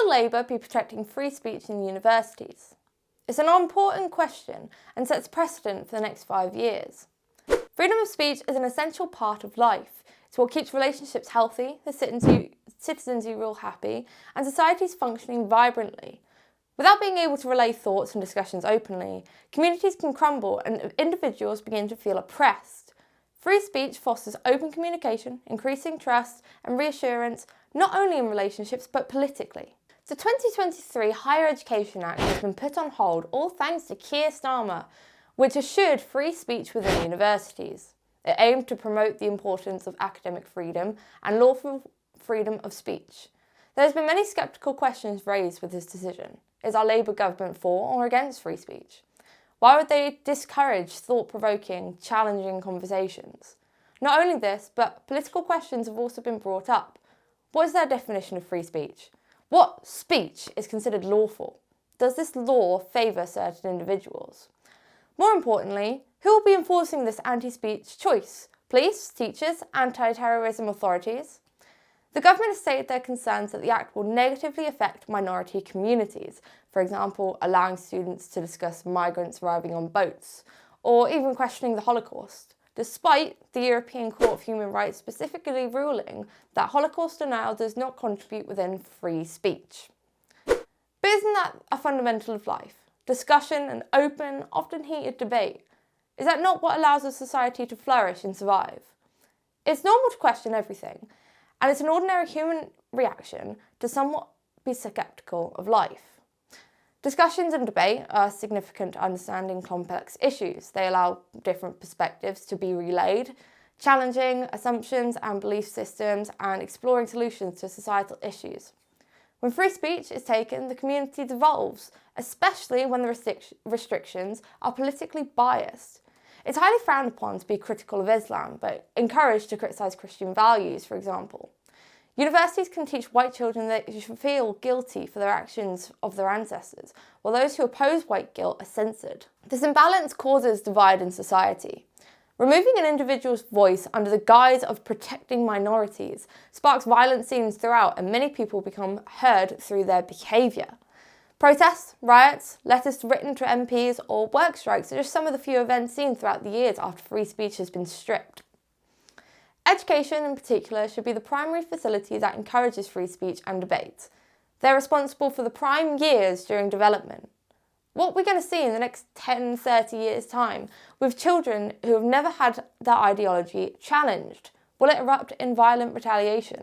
Will Labour be protecting free speech in universities? It's an important question and sets precedent for the next 5 years. Freedom of speech is an essential part of life. It's what keeps relationships healthy, the citizens you rule happy, and societies functioning vibrantly. Without being able to relay thoughts and discussions openly, communities can crumble and individuals begin to feel oppressed. Free speech fosters open communication, increasing trust and reassurance, not only in relationships but politically. The 2023 Higher Education Act has been put on hold, all thanks to Keir Starmer, which assured free speech within universities. It aimed to promote the importance of academic freedom and lawful freedom of speech. There has been many sceptical questions raised with this decision. Is our Labour government for or against free speech? Why would they discourage thought-provoking, challenging conversations? Not only this, but political questions have also been brought up. What is their definition of free speech? What speech is considered lawful? Does this law favour certain individuals? More importantly, who will be enforcing this anti-speech choice? Police, teachers, anti-terrorism authorities? The government has stated their concerns that the Act will negatively affect minority communities, for example, allowing students to discuss migrants arriving on boats, or even questioning the Holocaust, despite the European Court of Human Rights specifically ruling that Holocaust denial does not contribute within free speech. But isn't that a fundamental of life? Discussion and open, often heated debate. Is that not what allows a society to flourish and survive? It's normal to question everything, and it's an ordinary human reaction to somewhat be sceptical of life. Discussions and debate are significant to understanding complex issues. They allow different perspectives to be relayed, challenging assumptions and belief systems and exploring solutions to societal issues. When free speech is taken, the community devolves, especially when the restrictions are politically biased. It's highly frowned upon to be critical of Islam, but encouraged to criticise Christian values, for example. Universities can teach white children that they should feel guilty for their actions of their ancestors, while those who oppose white guilt are censored. This imbalance causes divide in society. Removing an individual's voice under the guise of protecting minorities sparks violent scenes throughout, and many people become heard through their behaviour. Protests, riots, letters written to MPs, or work strikes are just some of the few events seen throughout the years after free speech has been stripped. Education, in particular, should be the primary facility that encourages free speech and debate. They're responsible for the prime years during development. What are we going to see in the next 10, 30 years' time with children who have never had their ideology challenged? Will it erupt in violent retaliation?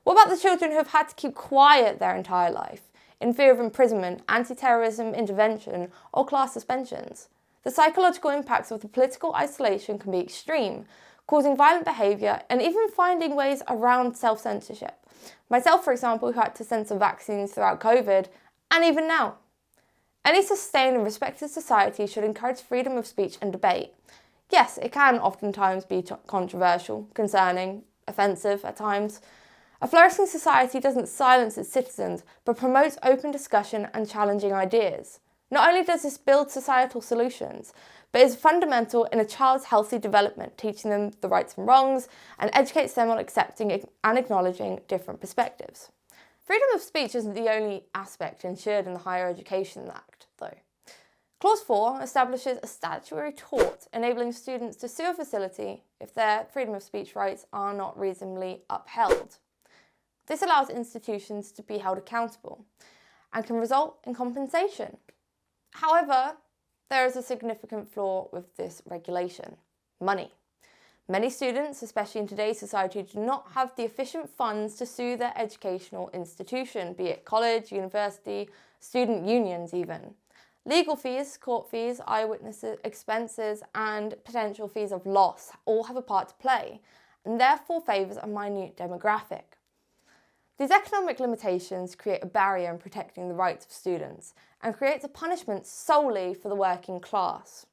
What about the children who have had to keep quiet their entire life in fear of imprisonment, anti-terrorism intervention, or class suspensions? The psychological impacts of the political isolation can be extreme, causing violent behaviour and even finding ways around self-censorship. Myself, for example, who had to censor vaccines throughout COVID, and even now. Any sustained and respected society should encourage freedom of speech and debate. Yes, it can oftentimes be controversial, concerning, offensive at times. A flourishing society doesn't silence its citizens, but promotes open discussion and challenging ideas. Not only does this build societal solutions, but is fundamental in a child's healthy development, teaching them the rights and wrongs, and educates them on accepting and acknowledging different perspectives. Freedom of speech isn't the only aspect ensured in the Higher Education Act, though. Clause 4 establishes a statutory tort enabling students to sue a facility if their freedom of speech rights are not reasonably upheld. This allows institutions to be held accountable and can result in compensation. However, there is a significant flaw with this regulation: money. Many students, especially in today's society, do not have the efficient funds to sue their educational institution, be it college, university, student unions even. Legal fees, court fees, eyewitness expenses, and potential fees of loss all have a part to play, and therefore favours a minute demographic. These economic limitations create a barrier in protecting the rights of students and creates a punishment solely for the working class.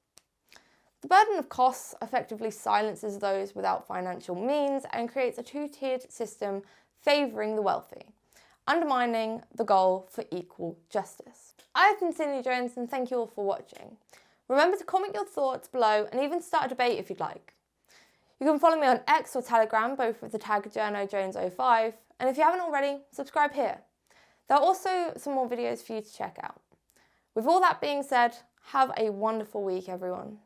The burden of costs effectively silences those without financial means and creates a two-tiered system favouring the wealthy, undermining the goal for equal justice. I've been Cindy Jones, and thank you all for watching. Remember to comment your thoughts below and even start a debate if you'd like. You can follow me on X or Telegram, both with the tag JournoJones05, and if you haven't already, subscribe here. There are also some more videos for you to check out. With all that being said, have a wonderful week, everyone.